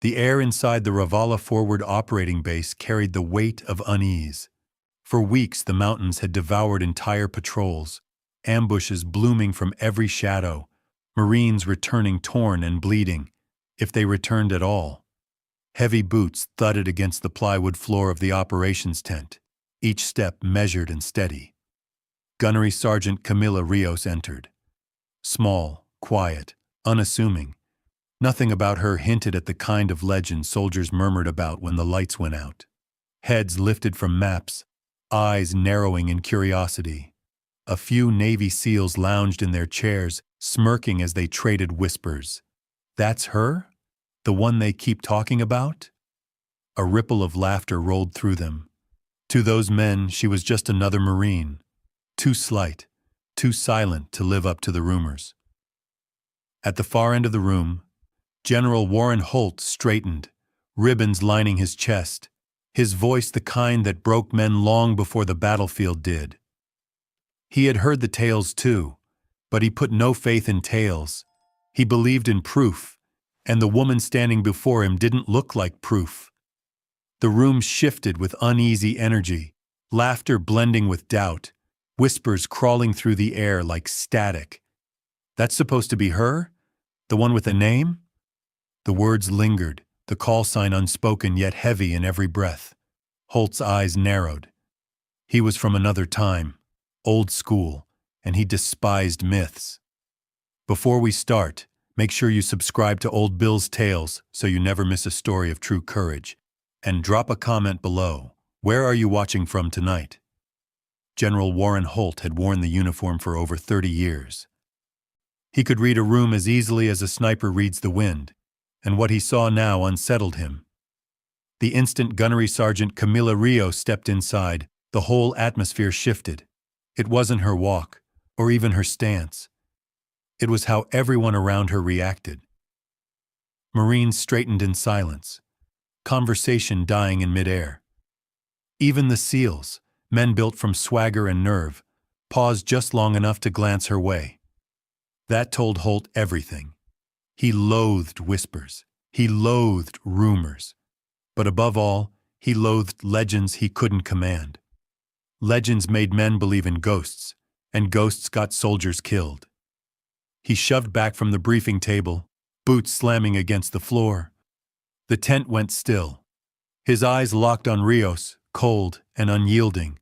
The air inside the Ravala forward operating base carried the weight of unease. For weeks the mountains had devoured entire patrols, ambushes blooming from every shadow, Marines returning torn and bleeding, if they returned at all. Heavy boots thudded against the plywood floor of the operations tent, each step measured and steady. Gunnery Sergeant Camila Rios entered. Small, quiet, unassuming. Nothing about her hinted at the kind of legend soldiers murmured about when the lights went out. Heads lifted from maps, eyes narrowing in curiosity. A few Navy SEALs lounged in their chairs, smirking as they traded whispers. "That's her? The one they keep talking about?" A ripple of laughter rolled through them. To those men, she was just another Marine. Too slight, too silent to live up to the rumors. At the far end of the room, General Warren Holt straightened, ribbons lining his chest, his voice the kind that broke men long before the battlefield did. He had heard the tales too, but he put no faith in tales. He believed in proof, and the woman standing before him didn't look like proof. The room shifted with uneasy energy, laughter blending with doubt, whispers crawling through the air like static. "That's supposed to be her? The one with a name?" The words lingered, the call sign unspoken yet heavy in every breath. Holt's eyes narrowed. He was from another time, old school, and he despised myths. Before we start, make sure you subscribe to Old Bill's Tales so you never miss a story of true courage. And drop a comment below. Where are you watching from tonight? General Warren Holt had worn the uniform for over 30 years. He could read a room as easily as a sniper reads the wind, and what he saw now unsettled him. The instant Gunnery Sergeant Camila Rios stepped inside, the whole atmosphere shifted. It wasn't her walk, or even her stance. It was how everyone around her reacted. Marines straightened in silence, conversation dying in midair. Even the SEALs, men built from swagger and nerve, paused just long enough to glance her way. That told Holt everything. He loathed whispers. He loathed rumors. But above all, he loathed legends he couldn't command. Legends made men believe in ghosts, and ghosts got soldiers killed. He shoved back from the briefing table, boots slamming against the floor. The tent went still. His eyes locked on Rios, cold and unyielding.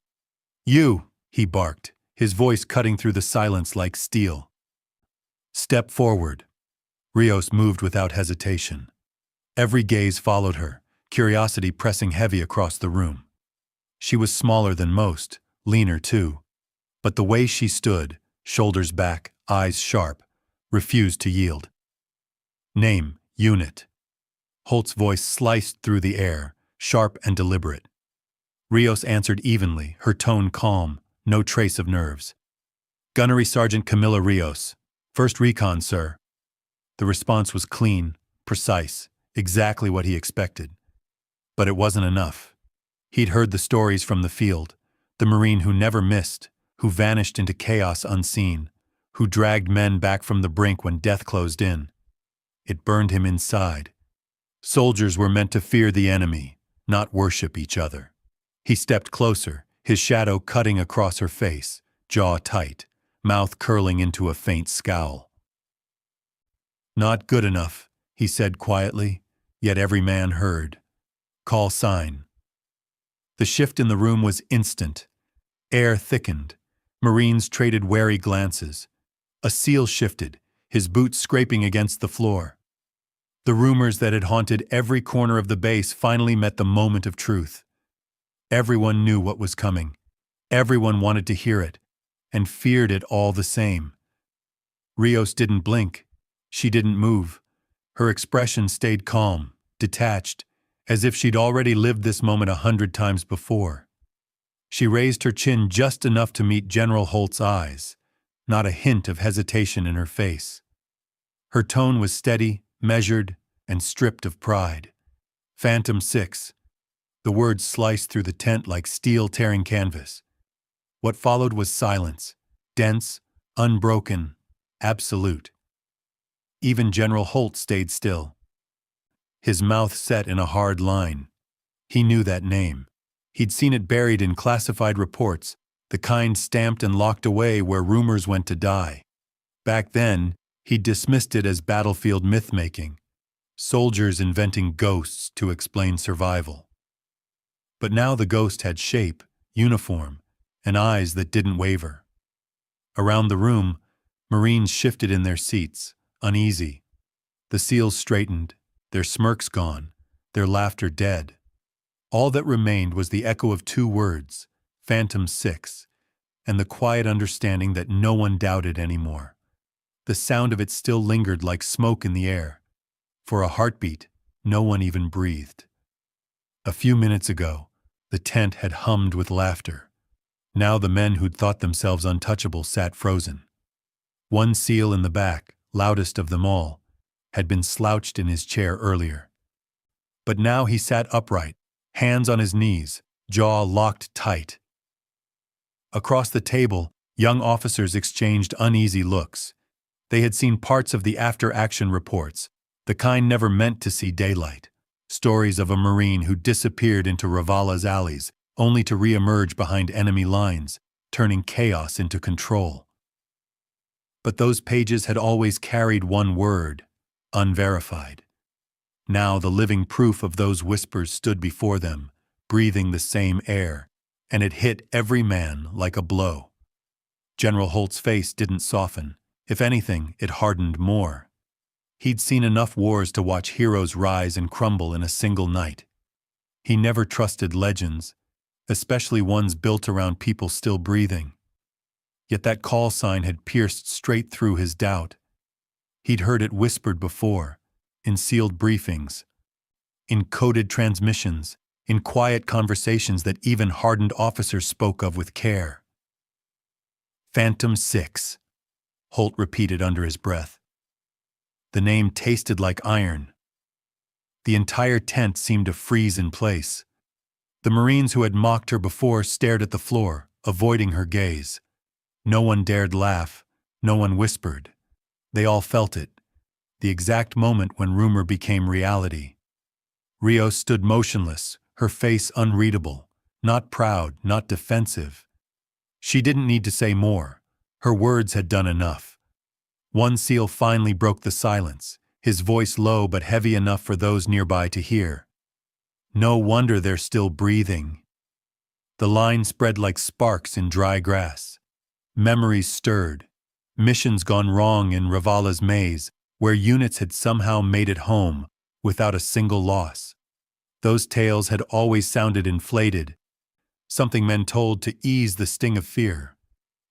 "You," he barked, his voice cutting through the silence like steel. "Step forward." Rios moved without hesitation. Every gaze followed her, curiosity pressing heavy across the room. She was smaller than most, leaner too. But the way she stood, shoulders back, eyes sharp, refused to yield. "Name, unit." Holt's voice sliced through the air, sharp and deliberate. Rios answered evenly, her tone calm, no trace of nerves. "Gunnery Sergeant Camila Rios. First Recon, sir." The response was clean, precise, exactly what he expected. But it wasn't enough. He'd heard the stories from the field, the Marine who never missed, who vanished into chaos unseen, who dragged men back from the brink when death closed in. It burned him inside. Soldiers were meant to fear the enemy, not worship each other. He stepped closer, his shadow cutting across her face, jaw tight, mouth curling into a faint scowl. "Not good enough," he said quietly, yet every man heard. "Call sign." The shift in the room was instant. Air thickened. Marines traded wary glances. A SEAL shifted, his boots scraping against the floor. The rumors that had haunted every corner of the base finally met the moment of truth. Everyone knew what was coming. Everyone wanted to hear it, and feared it all the same. Rios didn't blink. She didn't move. Her expression stayed calm, detached, as if she'd already lived this moment 100 times before. She raised her chin just enough to meet General Holt's eyes, not a hint of hesitation in her face. Her tone was steady, measured, and stripped of pride. "Phantom 6. The words sliced through the tent like steel tearing canvas. What followed was silence, dense, unbroken, absolute. Even General Holt stayed still. his mouth set in a hard line. He knew that name. He'd seen it buried in classified reports, the kind stamped and locked away where rumors went to die. Back then, he'd dismissed it as battlefield myth-making, soldiers inventing ghosts to explain survival. But now the ghost had shape, uniform, and eyes that didn't waver. Around the room, Marines shifted in their seats, uneasy. The SEALs straightened, their smirks gone, their laughter dead. All that remained was the echo of two words, Phantom 6, and the quiet understanding that no one doubted anymore. The sound of it still lingered like smoke in the air. For a heartbeat, no one even breathed. A few minutes ago, the tent had hummed with laughter. Now the men who'd thought themselves untouchable sat frozen. One SEAL in the back, loudest of them all, had been slouched in his chair earlier. But now he sat upright, hands on his knees, jaw locked tight. Across the table, young officers exchanged uneasy looks. They had seen parts of the after-action reports, the kind never meant to see daylight. Stories of a Marine who disappeared into Ravala's alleys, only to re-emerge behind enemy lines, turning chaos into control. But those pages had always carried one word, unverified. Now the living proof of those whispers stood before them, breathing the same air, and it hit every man like a blow. General Holt's face didn't soften. If anything, it hardened more. He'd seen enough wars to watch heroes rise and crumble in a single night. He never trusted legends, especially ones built around people still breathing. Yet that call sign had pierced straight through his doubt. He'd heard it whispered before, in sealed briefings, in coded transmissions, in quiet conversations that even hardened officers spoke of with care. Phantom 6, Holt repeated under his breath. The name tasted like iron. The entire tent seemed to freeze in place. The Marines who had mocked her before stared at the floor, avoiding her gaze. No one dared laugh, no one whispered. They all felt it, the exact moment when rumor became reality. Rios stood motionless, her face unreadable, not proud, not defensive. She didn't need to say more. Her words had done enough. One SEAL finally broke the silence, his voice low but heavy enough for those nearby to hear. No wonder they're still breathing. The line spread like sparks in dry grass. Memories stirred. Missions gone wrong in Ravala's maze, where units had somehow made it home, without a single loss. Those tales had always sounded inflated, something men told to ease the sting of fear.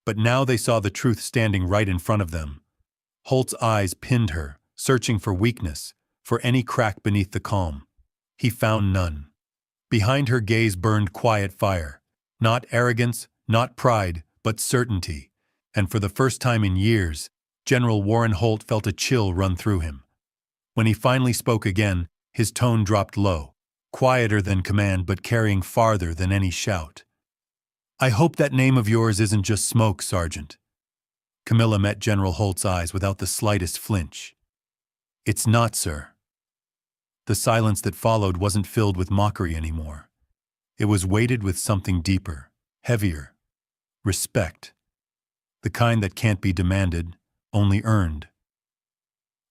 But now they saw the truth standing right in front of them. Holt's eyes pinned her, searching for weakness, for any crack beneath the calm. He found none. Behind her gaze burned quiet fire. Not arrogance, not pride, but certainty. And for the first time in years, General Warren Holt felt a chill run through him. When he finally spoke again, his tone dropped low, quieter than command but carrying farther than any shout. I hope that name of yours isn't just smoke, Sergeant. Camilla met General Holt's eyes without the slightest flinch. It's not, sir. The silence that followed wasn't filled with mockery anymore. It was weighted with something deeper, heavier. Respect. The kind that can't be demanded, only earned.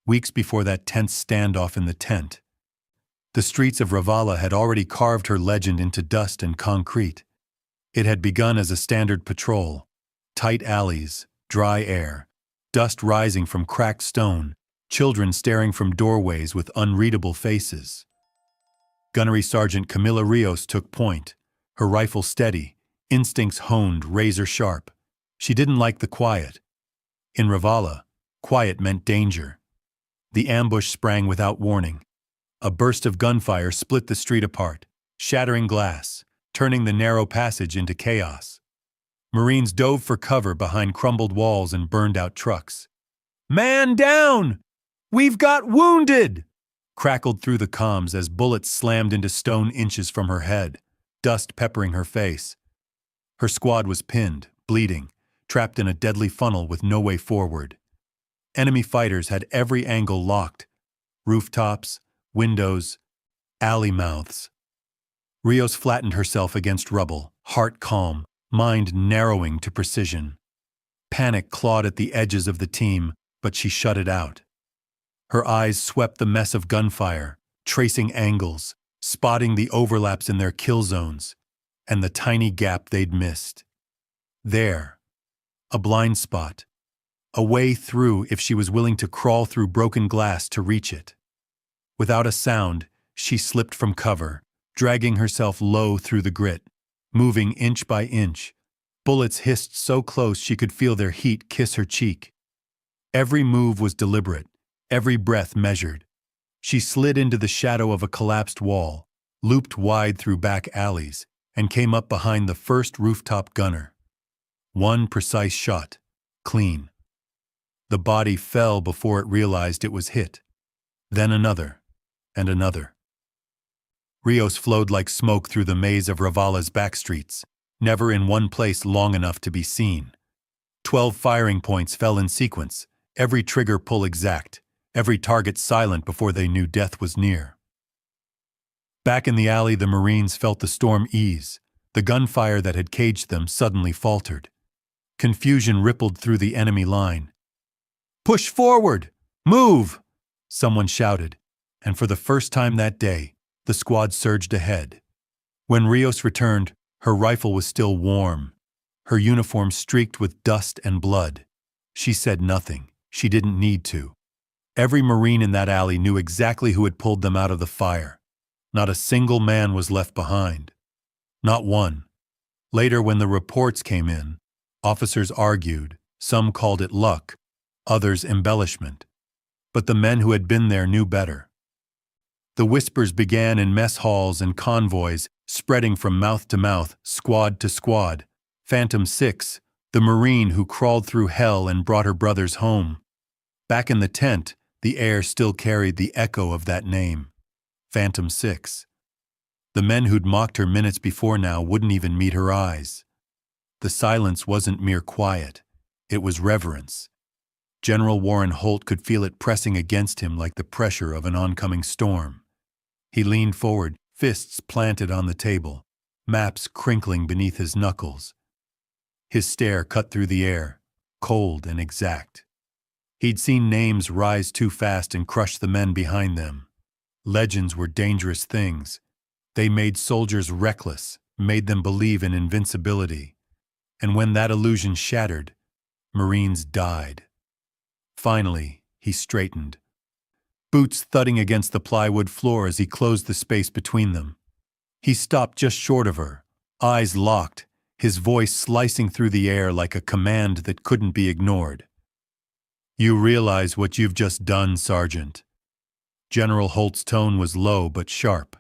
Weeks before that tense standoff in the tent, the streets of Ravala had already carved her legend into dust and concrete. It had begun as a standard patrol, tight alleys, dry air, dust rising from cracked stone, children staring from doorways with unreadable faces. Gunnery Sergeant Camilla Rios took point, her rifle steady, instincts honed razor sharp. She didn't like the quiet. In Ravala, quiet meant danger. The ambush sprang without warning. A burst of gunfire split the street apart, shattering glass, turning the narrow passage into chaos. Marines dove for cover behind crumbled walls and burned-out trucks. "Man down! We've got wounded!" crackled through the comms as bullets slammed into stone inches from her head, dust peppering her face. Her squad was pinned, bleeding, trapped in a deadly funnel with no way forward. Enemy fighters had every angle locked. Rooftops, windows, alley mouths. Rios flattened herself against rubble, heart calm, mind narrowing to precision. Panic clawed at the edges of the team, but she shut it out. Her eyes swept the mess of gunfire, tracing angles, spotting the overlaps in their kill zones, and the tiny gap they'd missed. There, a blind spot, a way through if she was willing to crawl through broken glass to reach it. Without a sound, she slipped from cover, dragging herself low through the grit, moving inch by inch. Bullets hissed so close she could feel their heat kiss her cheek. Every move was deliberate, every breath measured. She slid into the shadow of a collapsed wall, looped wide through back alleys, and came up behind the first rooftop gunner. One precise shot, clean. The body fell before it realized it was hit. Then another, and another. Rios flowed like smoke through the maze of Ravala's backstreets, never in one place long enough to be seen. 12 firing points fell in sequence, every trigger pull exact, every target silent before they knew death was near. Back in the alley, the Marines felt the storm ease. The gunfire that had caged them suddenly faltered. Confusion rippled through the enemy line. "Push forward! Move!" someone shouted, and for the first time that day, the squad surged ahead. When Rios returned, her rifle was still warm, her uniform streaked with dust and blood. She said nothing. She didn't need to. Every Marine in that alley knew exactly who had pulled them out of the fire. Not a single man was left behind. Not one. Later, when the reports came in, officers argued. Some called it luck, others embellishment. But the men who had been there knew better. The whispers began in mess halls and convoys, spreading from mouth to mouth, squad to squad. Phantom 6, the Marine who crawled through hell and brought her brothers home. Back in the tent, the air still carried the echo of that name. Phantom 6. The men who'd mocked her minutes before now wouldn't even meet her eyes. The silence wasn't mere quiet. It was reverence. General Warren Holt could feel it pressing against him like the pressure of an oncoming storm. He leaned forward, fists planted on the table, maps crinkling beneath his knuckles. His stare cut through the air, cold and exact. He'd seen names rise too fast and crush the men behind them. Legends were dangerous things. They made soldiers reckless, made them believe in invincibility. And when that illusion shattered, Marines died. Finally, he straightened. Boots thudding against the plywood floor as he closed the space between them. He stopped just short of her, eyes locked, his voice slicing through the air like a command that couldn't be ignored. "You realize what you've just done, Sergeant." General Holt's tone was low but sharp.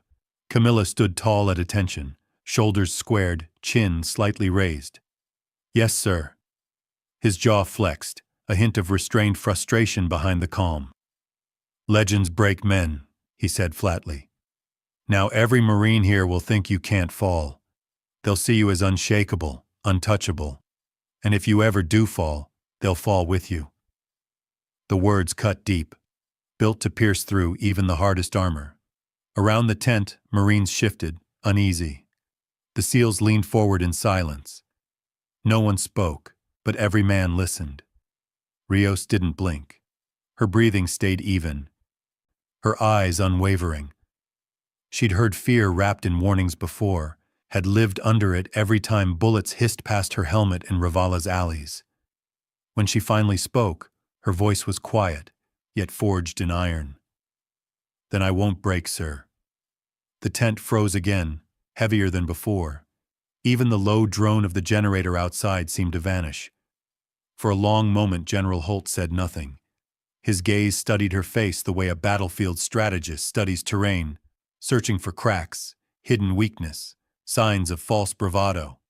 Camilla stood tall at attention, shoulders squared, chin slightly raised. "Yes, sir." His jaw flexed, a hint of restrained frustration behind the calm. "Legends break men," he said flatly. "Now every Marine here will think you can't fall. They'll see you as unshakable, untouchable. And if you ever do fall, they'll fall with you." The words cut deep, built to pierce through even the hardest armor. Around the tent, Marines shifted, uneasy. The SEALs leaned forward in silence. No one spoke, but every man listened. Rios didn't blink. Her breathing stayed even, her eyes unwavering. She'd heard fear wrapped in warnings before, had lived under it every time bullets hissed past her helmet in Ravala's alleys. When she finally spoke, her voice was quiet, yet forged in iron. "Then I won't break, sir." The tent froze again, heavier than before. Even the low drone of the generator outside seemed to vanish. For a long moment, General Holt said nothing. His gaze studied her face the way a battlefield strategist studies terrain, searching for cracks, hidden weakness, signs of false bravado.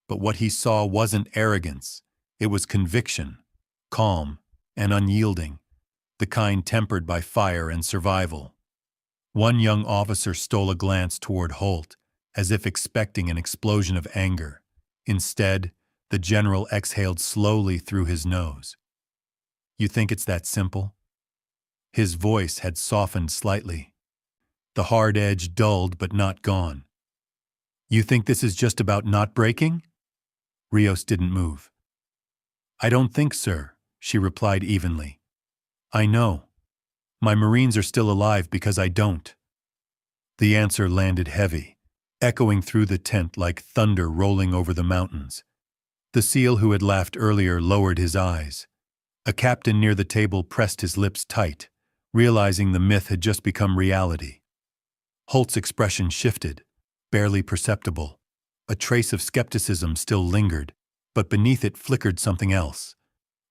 But what he saw wasn't arrogance. It was conviction, calm and unyielding, the kind tempered by fire and survival. One young officer stole a glance toward Holt, as if expecting an explosion of anger. Instead, the general exhaled slowly through his nose. "You think it's that simple?" His voice had softened slightly. the hard edge dulled but not gone. You think this is just about not breaking? Rios didn't move. I don't think, sir, she replied evenly. I know. My Marines are still alive because I don't. The answer landed heavy, echoing through the tent like thunder rolling over the mountains. The SEAL who had laughed earlier lowered his eyes. A captain near the table pressed his lips tight, realizing the myth had just become reality. Holt's expression shifted, barely perceptible. A trace of skepticism still lingered, but beneath it flickered something else.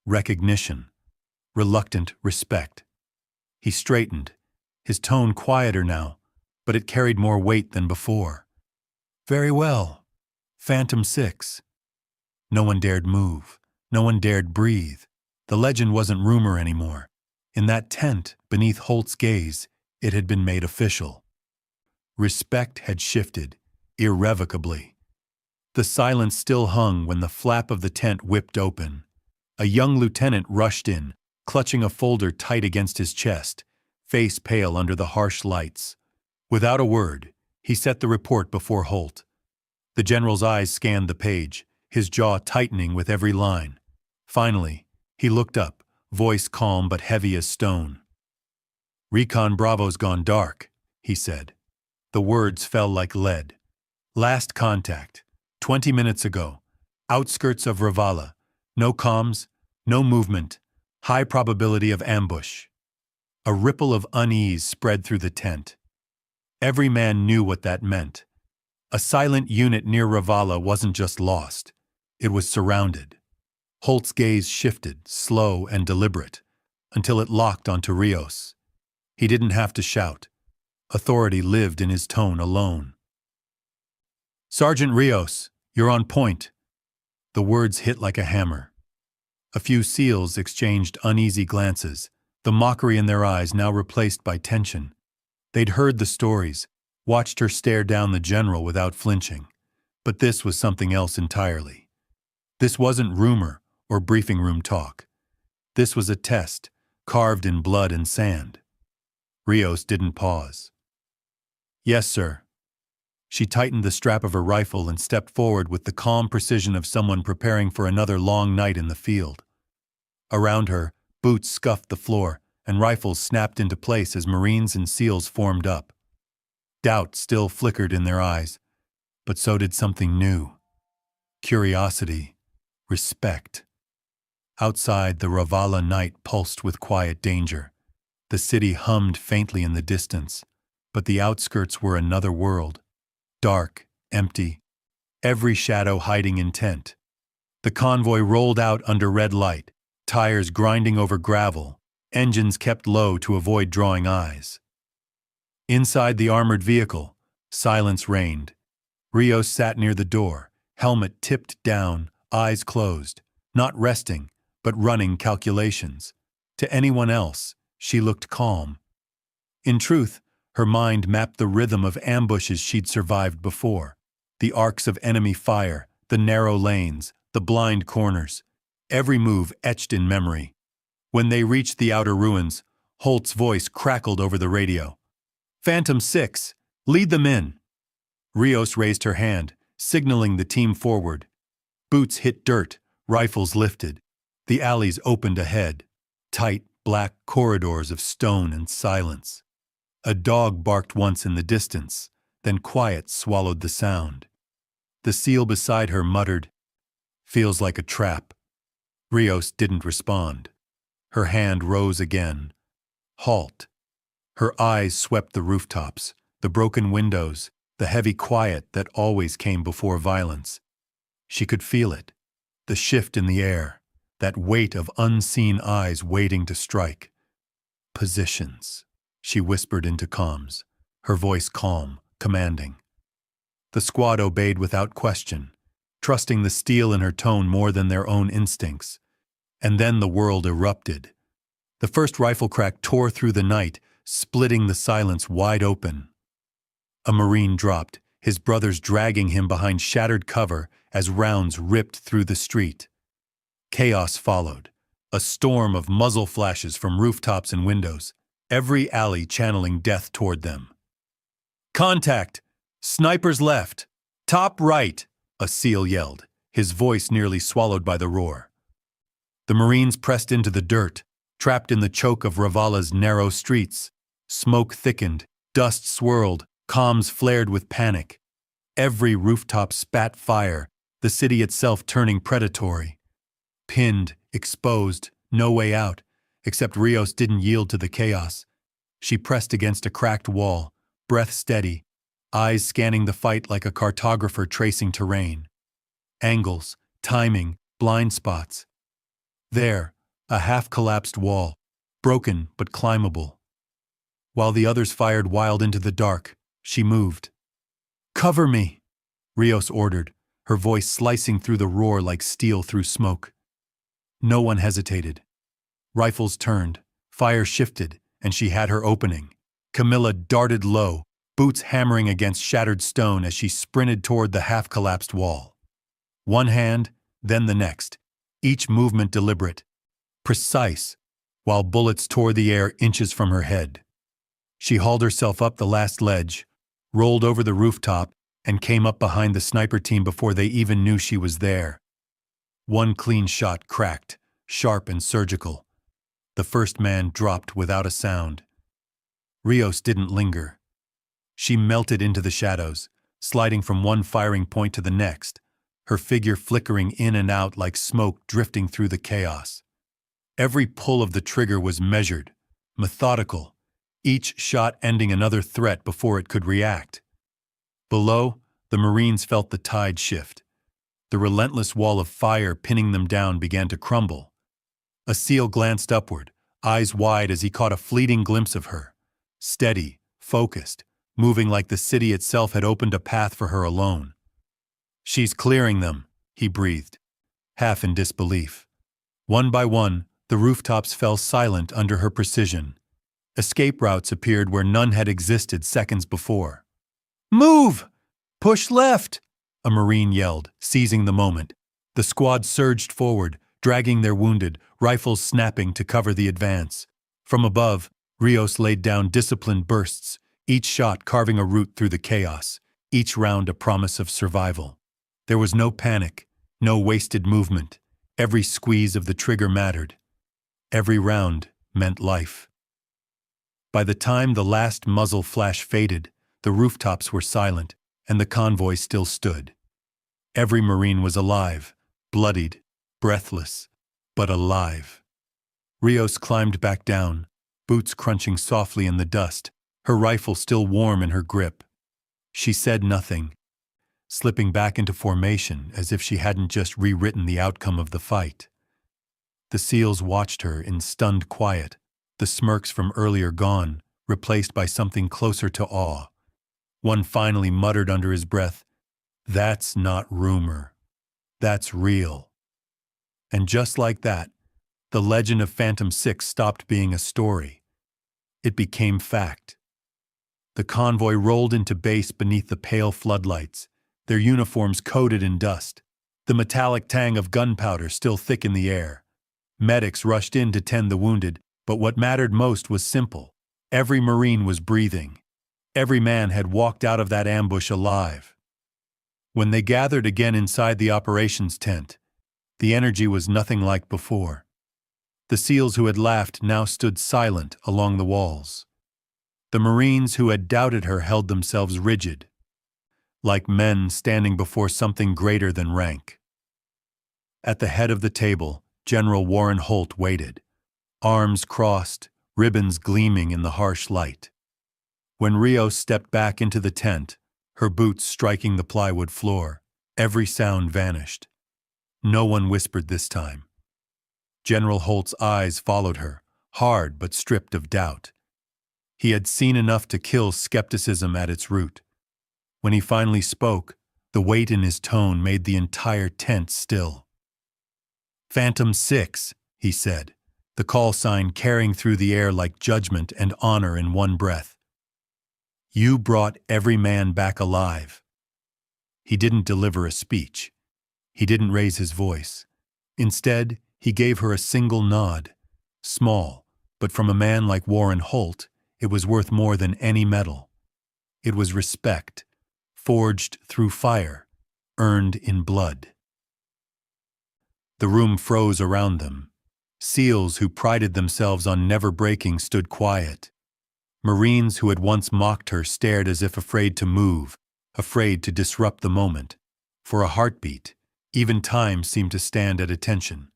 Recognition. Reluctant respect. He straightened, his tone quieter now, but it carried more weight than before. Very well. Phantom 6. No one dared move. No one dared breathe. The legend wasn't rumor anymore. In that tent, beneath Holt's gaze, it had been made official. Respect had shifted, irrevocably. The silence still hung when the flap of the tent whipped open. A young lieutenant rushed in, clutching a folder tight against his chest, face pale under the harsh lights. Without a word, he set the report before Holt. The general's eyes scanned the page, his jaw tightening with every line. Finally, he looked up, voice calm but heavy as stone. Recon Bravo's gone dark, he said. The words fell like lead. Last contact, 20 minutes ago. Outskirts of Ravala. No comms, no movement. High probability of ambush. A ripple of unease spread through the tent. Every man knew what that meant. A silent unit near Ravala wasn't just lost. It was surrounded. Holt's gaze shifted, slow and deliberate, until it locked onto Rios. He didn't have to shout. Authority lived in his tone alone. Sergeant Rios, you're on point. The words hit like a hammer. A few SEALs exchanged uneasy glances, the mockery in their eyes now replaced by tension. They'd heard the stories, watched her stare down the general without flinching. But this was something else entirely. This wasn't rumor or briefing room talk. This was a test, carved in blood and sand. Rios didn't pause. Yes, sir. She tightened the strap of her rifle and stepped forward with the calm precision of someone preparing for another long night in the field. Around her, boots scuffed the floor, and rifles snapped into place as Marines and SEALs formed up. Doubt still flickered in their eyes, but so did something new. Curiosity, respect. Outside, the Ravala night pulsed with quiet danger. The city hummed faintly in the distance, but the outskirts were another world. Dark, empty, every shadow hiding intent. The convoy rolled out under red light, tires grinding over gravel, engines kept low to avoid drawing eyes. Inside the armored vehicle, silence reigned. Rios sat near the door, helmet tipped down, eyes closed, not resting, but running calculations. To anyone else, she looked calm. In truth, her mind mapped the rhythm of ambushes she'd survived before. The arcs of enemy fire, the narrow lanes, the blind corners. Every move etched in memory. When they reached the outer ruins, Holt's voice crackled over the radio. Phantom 6, lead them in. Rios raised her hand, signaling the team forward. Boots hit dirt, rifles lifted. The alleys opened ahead. Tight, black corridors of stone and silence. A dog barked once in the distance, then quiet swallowed the sound. The SEAL beside her muttered, "Feels like a trap." Rios didn't respond. Her hand rose again. Halt. Her eyes swept the rooftops, the broken windows, the heavy quiet that always came before violence. She could feel it, the shift in the air, that weight of unseen eyes waiting to strike. Positions. She whispered into comms, her voice calm, commanding. The squad obeyed without question, trusting the steel in her tone more than their own instincts. And then the world erupted. The first rifle crack tore through the night, splitting the silence wide open. A Marine dropped, his brothers dragging him behind shattered cover as rounds ripped through the street. Chaos followed, a storm of muzzle flashes from rooftops and windows. Every alley channeling death toward them. Contact! Snipers left! Top right! A SEAL yelled, his voice nearly swallowed by the roar. The Marines pressed into the dirt, trapped in the choke of Ravala's narrow streets. Smoke thickened, dust swirled, comms flared with panic. Every rooftop spat fire, the city itself turning predatory. Pinned, exposed, no way out, except Rios didn't yield to the chaos. She pressed against a cracked wall, breath steady, eyes scanning the fight like a cartographer tracing terrain. Angles, timing, blind spots. There, a half-collapsed wall, broken but climbable. While the others fired wild into the dark, she moved. "Cover me," Rios ordered, her voice slicing through the roar like steel through smoke. No one hesitated. Rifles turned, fire shifted, and she had her opening. Camilla darted low, boots hammering against shattered stone as she sprinted toward the half-collapsed wall. One hand, then the next, each movement deliberate, precise, while bullets tore the air inches from her head. She hauled herself up the last ledge, rolled over the rooftop, and came up behind the sniper team before they even knew she was there. One clean shot cracked, sharp and surgical. The first man dropped without a sound. Rios didn't linger. She melted into the shadows, sliding from one firing point to the next, her figure flickering in and out like smoke drifting through the chaos. Every pull of the trigger was measured, methodical, each shot ending another threat before it could react. Below, the Marines felt the tide shift. The relentless wall of fire pinning them down began to crumble. A SEAL glanced upward, eyes wide as he caught a fleeting glimpse of her. Steady, focused, moving like the city itself had opened a path for her alone. "She's clearing them," he breathed, half in disbelief. One by one, the rooftops fell silent under her precision. Escape routes appeared where none had existed seconds before. "Move! Push left!" a Marine yelled, seizing the moment. The squad surged forward, dragging their wounded, rifles snapping to cover the advance. From above, Rios laid down disciplined bursts, each shot carving a route through the chaos, each round a promise of survival. There was no panic, no wasted movement. Every squeeze of the trigger mattered. Every round meant life. By the time the last muzzle flash faded, the rooftops were silent, and the convoy still stood. Every Marine was alive, bloodied, breathless, but alive. Rios climbed back down, boots crunching softly in the dust, her rifle still warm in her grip. She said nothing, slipping back into formation as if she hadn't just rewritten the outcome of the fight. The SEALs watched her in stunned quiet, the smirks from earlier gone, replaced by something closer to awe. One finally muttered under his breath, "That's not rumor. That's real." And just like that, the legend of Phantom 6 stopped being a story. It became fact. The convoy rolled into base beneath the pale floodlights, their uniforms coated in dust, the metallic tang of gunpowder still thick in the air. Medics rushed in to tend the wounded, but what mattered most was simple. Every Marine was breathing. Every man had walked out of that ambush alive. When they gathered again inside the operations tent, the energy was nothing like before. The SEALs who had laughed now stood silent along the walls. The Marines who had doubted her held themselves rigid, like men standing before something greater than rank. At the head of the table, General Warren Holt waited, arms crossed, ribbons gleaming in the harsh light. When Rios stepped back into the tent, her boots striking the plywood floor, every sound vanished. No one whispered this time. General Holt's eyes followed her, hard but stripped of doubt. He had seen enough to kill skepticism at its root. When he finally spoke, the weight in his tone made the entire tent still. "Phantom 6, he said, the call sign carrying through the air like judgment and honor in one breath. "You brought every man back alive." He didn't deliver a speech. He didn't raise his voice. Instead, he gave her a single nod. Small, but from a man like Warren Holt, it was worth more than any medal. It was respect, forged through fire, earned in blood. The room froze around them. SEALs who prided themselves on never breaking stood quiet. Marines who had once mocked her stared as if afraid to move, afraid to disrupt the moment. For a heartbeat, even time seemed to stand at attention.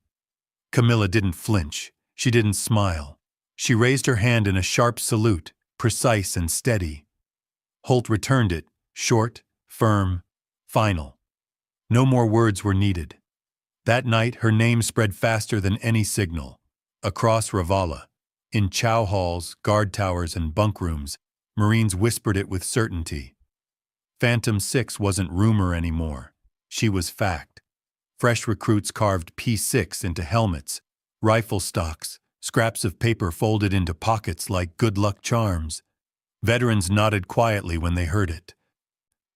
Camilla didn't flinch. She didn't smile. She raised her hand in a sharp salute, precise and steady. Holt returned it, short, firm, final. No more words were needed. That night, her name spread faster than any signal. Across Ravala, in chow halls, guard towers, and bunk rooms, Marines whispered it with certainty. Phantom 6 wasn't rumor anymore. She was fact. Fresh recruits carved P6 into helmets, rifle stocks, scraps of paper folded into pockets like good luck charms. Veterans nodded quietly when they heard it,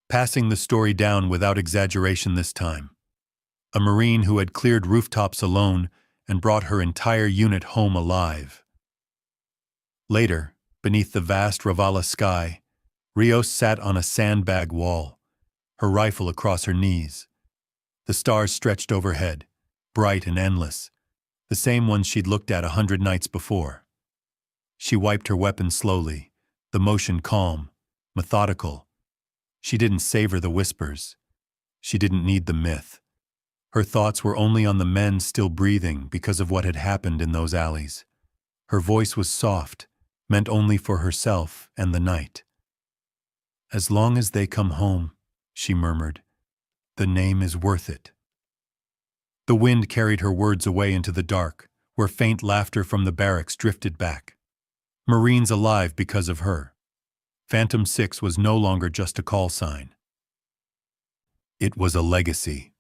passing the story down without exaggeration this time. A Marine who had cleared rooftops alone and brought her entire unit home alive. Later, beneath the vast Ravala sky, Rios sat on a sandbag wall, her rifle across her knees. The stars stretched overhead, bright and endless, the same ones she'd looked at 100 nights before. She wiped her weapon slowly, the motion calm, methodical. She didn't savor the whispers. She didn't need the myth. Her thoughts were only on the men still breathing because of what had happened in those alleys. Her voice was soft, meant only for herself and the night. "As long as they come home," she murmured, "the name is worth it." The wind carried her words away into the dark, where faint laughter from the barracks drifted back. Marines alive because of her. Phantom 6 was no longer just a call sign. It was a legacy.